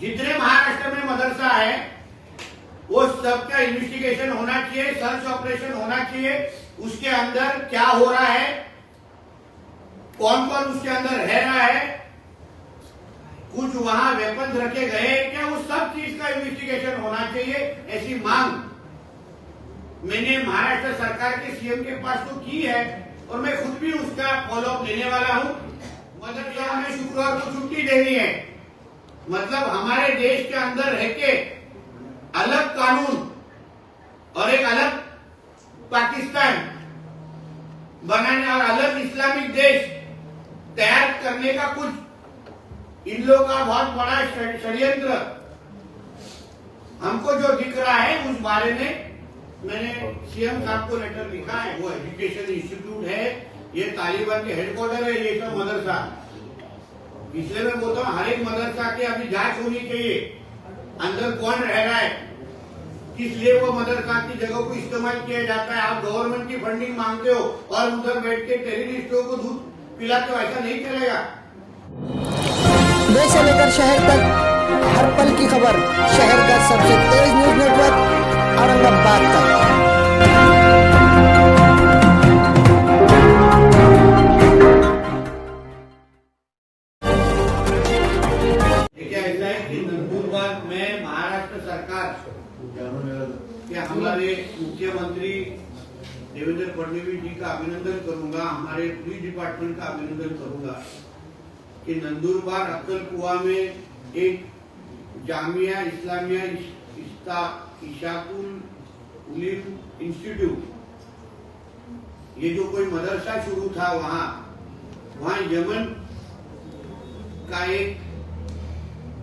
जितने महाराष्ट्र में मदरसा है वो सबका इन्वेस्टिगेशन होना चाहिए, सर्च ऑपरेशन होना चाहिए। उसके अंदर क्या हो रहा है, कौन कौन उसके अंदर रह रहा है, कुछ वहां वेपन्स रखे गए क्या, वो सब चीज का इन्वेस्टिगेशन होना चाहिए। ऐसी मांग मैंने महाराष्ट्र सरकार के सीएम के पास तो की है और मैं खुद भी उसका फॉलोअप लेने वाला हूं। मदरसा में शुक्रवार को छुट्टी देनी है, मतलब हमारे देश के अंदर रह के अलग कानून और एक अलग पाकिस्तान बनाने और अलग इस्लामिक देश तैयार करने का कुछ इन लोगों का बहुत बड़ा षड्यंत्र हमको जो दिख रहा है, उस बारे में मैंने सीएम साहब को लेटर लिखा है। वो एजुकेशन इंस्टीट्यूट है, ये तालिबान के हेडक्वार्टर है, ये सब मदरसा। इसलिए मैं बोलता हूँ हर एक मदरसा की अभी जांच होनी चाहिए, अंदर कौन रह रहा है, किस लिए वो मदरसा की जगह को इस्तेमाल किया जाता है। आप गवर्नमेंट की फंडिंग मांगते हो और उधर बैठ के टेररिस्टों को दूध पिलाते हो, ऐसा नहीं चलेगा। देश से लेकर शहर तक हर पल की खबर, शहर का सबसे तेज न्यूज नेटवर्क औरंगाबाद का। ऐसा है कि नंदुरबार में महाराष्ट्र सरकार के हमारे मुख्यमंत्री देवेंद्र फडणवीस जी का अभिनंदन करूंगा, हमारे पुलिस डिपार्टमेंट का अभिनंदन करूंगा कि नंदुरबार अक्कलकुआ में एक जामिया इस्लामिया इशाकुल उलीम इंस्टीट्यूट, ये जो कोई मदरसा शुरू था वहां यमन का एक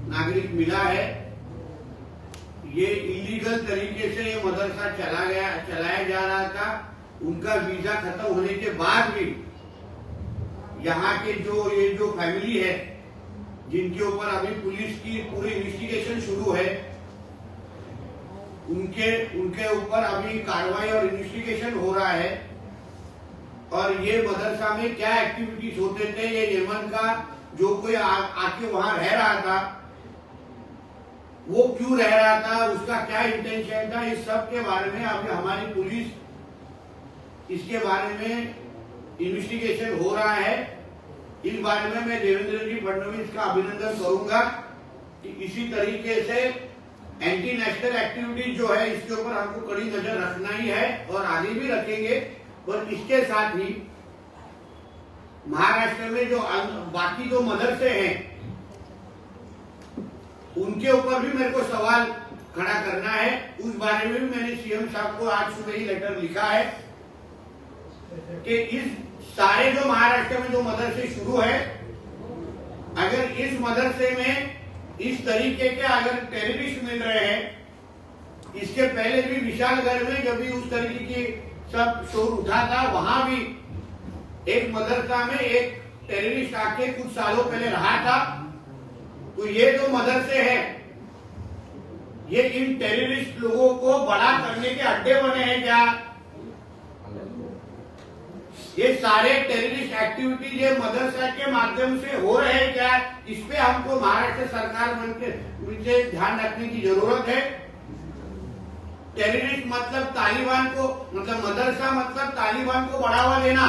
नागरिक मिला है। ये इलीगल तरीके से ये मदरसा चलाया जा रहा था। उनका वीजा खत्म होने के बाद भी यहाँ के ये जो फैमिली है, जिनके ऊपर अभी पुलिस की पूरी इन्वेस्टिगेशन शुरू है, उनके ऊपर अभी कार्रवाई और इन्वेस्टिगेशन हो रहा है। और ये मदरसा में क्या एक्टिविटीज होते थे, ये यमन का जो कोई आके वहां रह रहा था, वो क्यों रह रहा था, उसका क्या इंटेंशन था, इस सब के बारे में अभी हमारी पुलिस इसके बारे में इन्वेस्टिगेशन हो रहा है। इस बारे में मैं देवेंद्र जी फडणवीस का अभिनंदन करूंगा कि इसी तरीके से एंटी नेशनल एक्टिविटीज जो है, इसके ऊपर हमको कड़ी नजर रखना ही है और आगे भी रखेंगे। और इसके साथ ही महाराष्ट्र में जो बाकी जो मदरसे हैं, उनके ऊपर भी मेरे को सवाल खड़ा करना है। उस बारे में भी मैंने सीएम साहब को आज सुबह ही लेटर लिखा है कि इस सारे जो महाराष्ट्र में जो मदरसे शुरू है, अगर इस मदरसे में इस तरीके के अगर टेररिस्ट मिल रहे हैं, इसके पहले भी विशालगढ़ में जब भी उस तरीके की सब शोर उठा था, वहां भी एक मदरसा में एक टेररिस्ट आके कुछ सालों पहले रहा था। तो ये जो मदरसे हैं, ये इन टेररिस्ट लोगों को बड़ा करने के अड्डे बने हैं क्या? ये सारे टेररिस्ट एक्टिविटीज ये मदरसा के माध्यम से हो रहे हैं क्या? इस पे हमको महाराष्ट्र सरकार से ध्यान रखने की जरूरत है। टेररिस्ट मतलब तालिबान को, मतलब मदरसा मतलब तालिबान को बढ़ावा देना।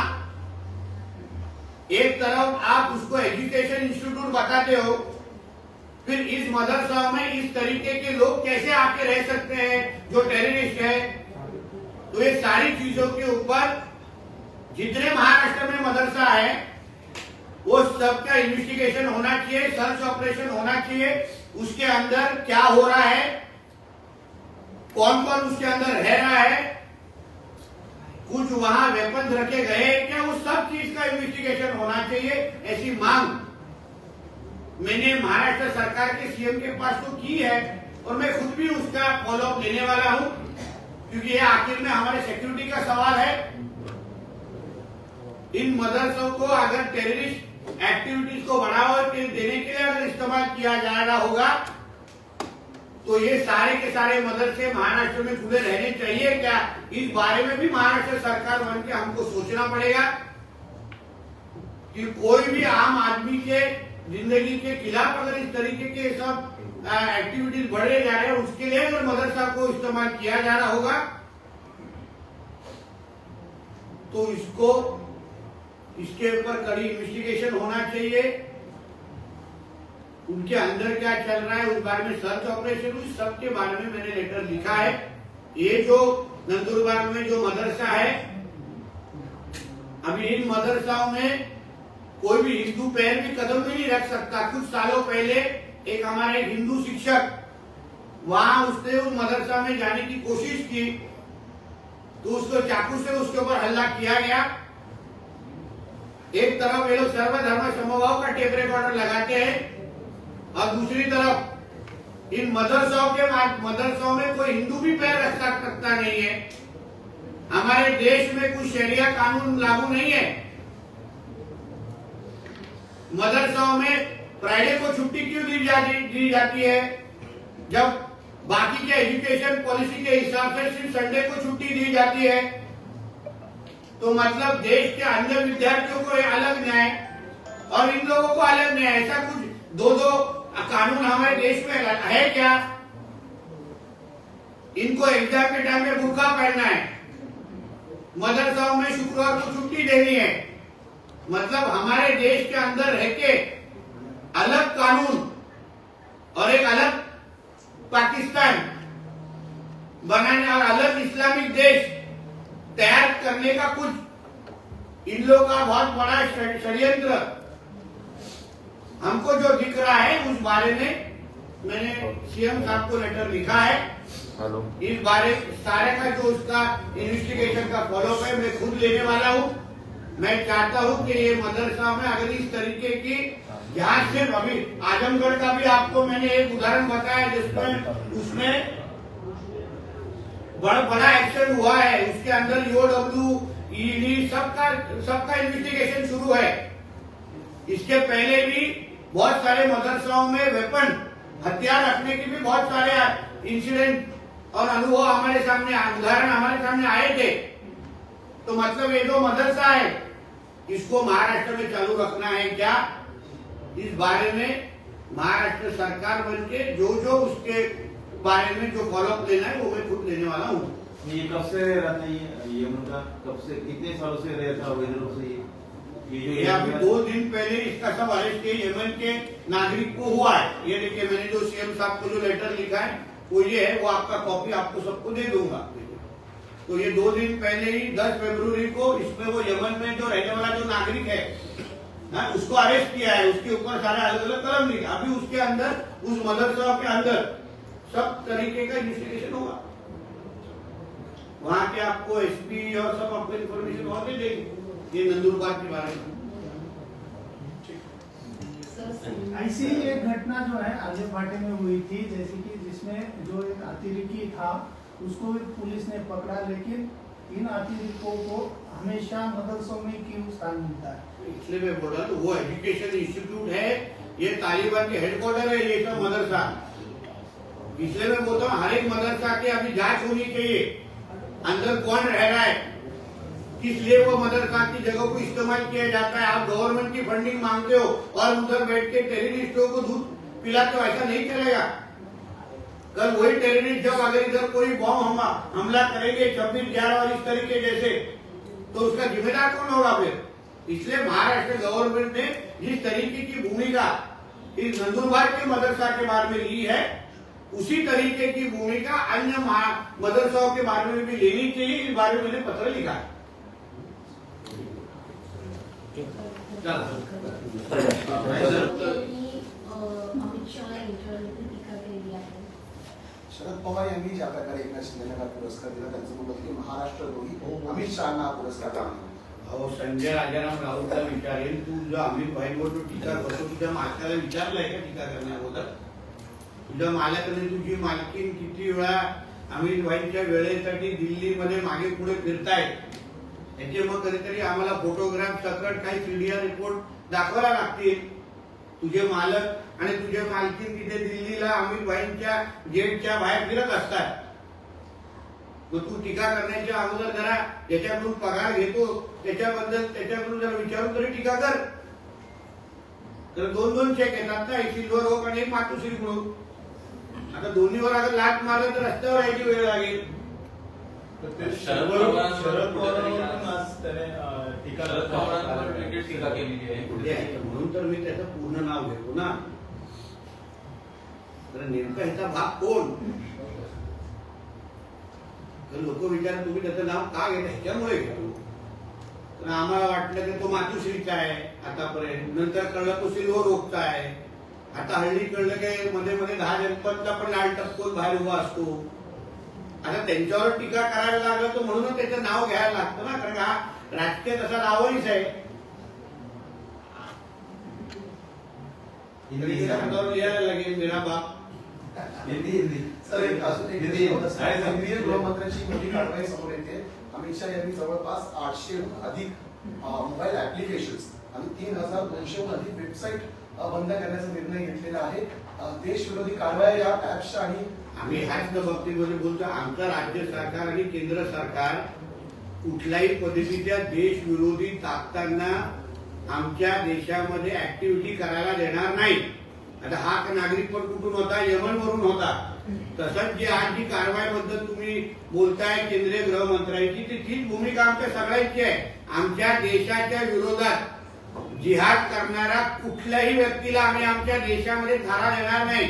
एक तरफ आप उसको एजुकेशन इंस्टीट्यूट बताते हो, फिर इस मदरसा में इस तरीके के लोग कैसे आके रह सकते हैं जो टेररिस्ट है? तो ये सारी चीजों के ऊपर जितने महाराष्ट्र में मदरसा है वो सबका इन्वेस्टिगेशन होना चाहिए, सर्च ऑपरेशन होना चाहिए। उसके अंदर क्या हो रहा है, कौन कौन उसके अंदर रह रहा है, कुछ वहां वेपन्स रखे गए क्या, वो सब चीज का इन्वेस्टिगेशन होना चाहिए। ऐसी मांग मैंने महाराष्ट्र सरकार के सीएम के पास तो की है और मैं खुद भी उसका फॉलोअप लेने वाला हूं, क्योंकि ये आखिर में हमारे सिक्योरिटी का सवाल है। इन मदरसों को अगर टेररिस्ट एक्टिविटीज को बढ़ावा देने के लिए अगर इस्तेमाल किया जा रहा होगा, तो ये सारे के सारे मदरसे महाराष्ट्र में खुले रहने चाहिए क्या? इस बारे में भी महाराष्ट्र सरकार बन के हमको सोचना पड़ेगा कि कोई भी आम आदमी के जिंदगी के खिलाफ अगर इस तरीके के सब एक्टिविटीज बढ़े जा रहे हैं, उसके लिए अगर मदरसा को इस्तेमाल किया जा रहा होगा तो इसके ऊपर कड़ी इन्वेस्टिगेशन होना चाहिए। उनके अंदर क्या चल रहा है उस बारे में सर्च ऑपरेशन हुई, सब के बारे में मैंने लेटर लिखा है। ये जो नंदुरबार में जो मदरसा है, अभी इन मदरसाओं में कोई भी हिंदू पैर भी कदम भी नहीं रख सकता। कुछ सालों पहले एक हमारे हिंदू शिक्षक वहां उसने उस मदरसा में जाने की कोशिश की तो उसको चाकू से उसके ऊपर हमला किया गया। एक तरफ ये लोग सर्वधर्म समभाव का टेप रिकॉर्डर लगाते हैं और दूसरी तरफ इन मदरसाओं में कोई हिंदू भी पैर रख सकता नहीं है। हमारे देश में कुछ शरिया कानून लागू नहीं है। मदरसाओं में फ्राइडे को छुट्टी क्यों दी जाती है, जब बाकी के एजुकेशन पॉलिसी के हिसाब से सिर्फ संडे को छुट्टी दी जाती है? तो मतलब देश के अन्य विद्यार्थियों को अलग न्याय और इन लोगों को अलग न्याय, ऐसा कुछ दो कानून हमारे देश में है क्या? इनको एग्जाम के टाइम में बुर्का पहनना है, मदरसाओं में शुक्रवार को छुट्टी देनी है। मतलब हमारे देश के अंदर रह के अलग कानून और एक अलग पाकिस्तान बनाने और अलग इस्लामिक देश तैयार करने का कुछ इन लोगों का बहुत बड़ा षड्यंत्र हमको जो दिख रहा है, उस बारे में मैंने सीएम साहब को लेटर लिखा है। इस बारे सारे का जो उसका इन्वेस्टिगेशन का फॉलोअप है मैं खुद लेने वाला हूँ। मैं चाहता हूँ कि ये मदरसा में अगर इस तरीके की यहाँ सिर्फ अभी आजमगढ़ का भी आपको मैंने एक उदाहरण बताया जिसमें उसमें बड़ा एक्शन हुआ है, उसके अंदर ईओडब्ल्यू ईडी सबका इन्वेस्टिगेशन शुरू है। इसके पहले भी बहुत सारे मदरसाओं में वेपन हथियार रखने के भी बहुत सारे इंसिडेंट और अनुभव हमारे सामने उदाहरण हमारे सामने आए थे। तो मतलब ये जो मदरसा है इसको महाराष्ट्र में चालू रखना है क्या, इस बारे में महाराष्ट्र सरकार बनके जो उसके बारे में जो फॉलोअप लेना है वो मैं खुद लेने वाला हूँ। ये कब से रहता है ये उनका, कब से कितने सालों से रहता होगा से ये अभी 2 दिन पहले इसका सब अरेस्ट यमन के नागरिक को हुआ है। ये देखिए मैंने जो सीएम साहब को जो लेटर लिखा है वो ये है, वो आपका कॉपी आपको सबको दे दूंगा। तो ये 2 दिन पहले ही 10 फरवरी को इसमें वो यमन में जो रहने वाला जो नागरिक है उसको अरेस्ट किया है। उसके ऊपर सारे अलग अलग कलम लिखे। अभी उसके अंदर उस मदरसा के अंदर सब तरीके का इन्वेस्टिगेशन होगा। वहां के आपको एसपी और सब आपको इन्फॉर्मेशन वहां पे देंगे ये नंदुरबार के बारे में। ऐसी एक घटना जो है आजम घाटी में हुई थी, जैसे कि जिसमें जो एक अतिरेकी था उसको भी पुलिस ने पकड़ा, लेकिन इन अतिरेकों को हमेशा मदरसों में क्यों स्थान मिलता है? इसलिए मैं बोल रहा हूँ वो एजुकेशन इंस्टीट्यूट है, ये तालिबान के हेडक्वार्टर है ये सब मदरसा। इसलिए मैं बोलता हूँ हर एक मदरसा की अभी जांच होनी चाहिए, अंदर कौन रह रहा है, किस लिए वो मदरसा की जगह को इस्तेमाल किया जाता है। आप गवर्नमेंट की फंडिंग मांगते हो और उधर बैठ के टेररिस्टों को दूध पिलाते हो, ऐसा नहीं चलेगा। कल वही टेररिस्ट जब अगर इधर कोई बॉम्ब हमला करेंगे 26/11 और इस तरीके जैसे, तो उसका जिम्मेदार कौन होगा फिर? इसलिए महाराष्ट्र गवर्नमेंट ने जिस तरीके की भूमिका इस नंदुरबार के मदरसा के बारे में ली है, उसी तरीके की भूमिका अन्य मदरसाओं के बारे में भी लेनी चाहिए। इस बारे में मैंने पत्र लिखा है। शरद पवार यांनी ज्या प्रकारे एकनाथ शिंदेला पुरस्कार दिला त्यांचं म्हणत की महाराष्ट्रद्रोही अमित शहाना हा पुरस्कार दिला। अहो संजय राजाराम राऊतला विचारेल, तू जो अमित भाईंवर जो टीका करतो तुझ्या मालकाला विचारलंय का टीका करण्याअगोदर? तुझ्या मालकाने तुझी मालकीन किती वेळा अमित भाईंच्या वेळेसाठी दिल्लीमध्ये मागे पुढे फिरतायत, याचे मग कधीतरी आम्हाला फोटोग्राफ सकट काही सीडीआर रिपोर्ट दाखवायला लागतील। तुझे मालक आणि तुझे मालकीन तिथे दिल्लीला अमित भाईंच्या गेटच्या बाहेर फिरत असतात। मग तू टीका करण्याच्या अगोदर जरा ज्याच्याकडून पगार घेतो त्याच्याकडून जरा विचारून तरी टीका कर। तर 2-2 चेक येतात ना, एक सिल्वर ओक आणि एक मातोश्री म्हणून. आता दोन्हीवर अगर लाट मारलं तर रस्त्यावर यायची वेळ लागेल. शरद पवारांवर आज त्याने टीका टीका केलेली आहे. कुठे आहे? म्हणून तर मी त्याचं पूर्ण नाव घेतो ना. तर नेमका ह्याचा भाग कोण? तर लोक विचारतात तुम्ही त्याचं नाव का घेता? ह्याच्यामुळे घेतो. तर आम्हाला वाटलं की तो मातोश्रीचा आहे आतापर्यंत, नंतर कळलं तो सिल्वर ओकचा आहे, आता हल्ली कळलं की मध्ये मध्ये 10 जनपदचा पण लाल टपकोन बाहेर उभा असतो. आता त्यांच्यावर टीका करायला लागलं तर म्हणूनच त्याचं नाव घ्यायला लागतं ना, कारण हा राजकीय तसा नावहीच आहे. हातावर लिहायला लागेल मेरा बाप. सर एक अजून एक हिंदी. प्रश्न होता. केंद्रीय गृहमंत्र्यांची मोठी कारवाई समोर येते. अमित शहा यांनी जवळपास 800 अधिक मोबाईल ऍप्लिकेशन्स आणि 3200 अधिक वेबसाईट बंद करण्याचा निर्णय घेतलेला आहे. देशविरोधी कारवाया या ऍप्सच्या आणि आम्ही ह्याच बाबतीमध्ये बोलतो. आमचं राज्य सरकार आणि केंद्र सरकार कुठल्याही पद्धतीच्या देशविरोधी ताकदांना आमच्या देशामध्ये ऍक्टिव्हिटी करायला देणार नाही. आता हा नागरिक पण कुठून होता? यमनवरून होता. तसंच जी आज जी कारवाईबद्दल तुम्ही बोलताय केंद्रीय गृहमंत्र्यांची, तीच भूमिका आमच्या सगळ्यांची आहे. आमच्या देशाच्या विरोधात जिहाद करणाऱ्या कुठल्याही व्यक्तीला आम्ही आमच्या देशामध्ये थारा देणार नाही.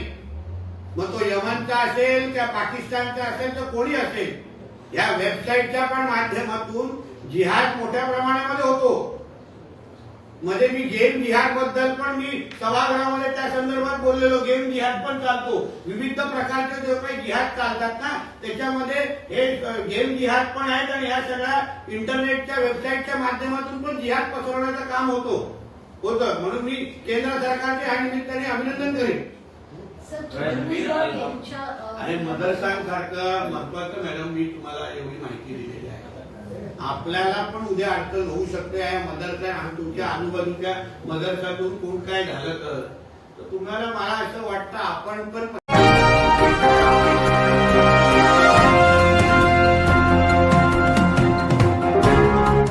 मग तो यमनचा असेल किंवा पाकिस्तानचा असेल तर कोणी असेल. या वेबसाईटच्या पण माध्यमातून जिहाद मोठ्या प्रमाणामध्ये होतो. मध्ये मी गेम जिहाद बद्दल पण मी सभागृहामध्ये त्या संदर्भात बोललेलो. गेम जिहाद पण चालतो. विविध प्रकारचे जे काही जिहाद चालतात ना, त्याच्यामध्ये हे गेम जिहाद पण आहेत आणि ह्या सगळ्या इंटरनेटच्या वेबसाईटच्या माध्यमातून पण जिहाद पसरवण्याचं काम होतं. म्हणून मी केंद्र सरकारचे ह्या निमित्ताने अभिनंदन करेन. आणि मदरसांसारखं महत्वाचं मॅडम मी तुम्हाला एवढी माहिती दिलेली आहे. आपल्याला पण उद्या अडचण होऊ शकते. या मदरसा आणि तुमच्या आजूबाजूच्या मदरसातून कोण काय झालं तर तुम्हाला मला असं वाटतं आपण पण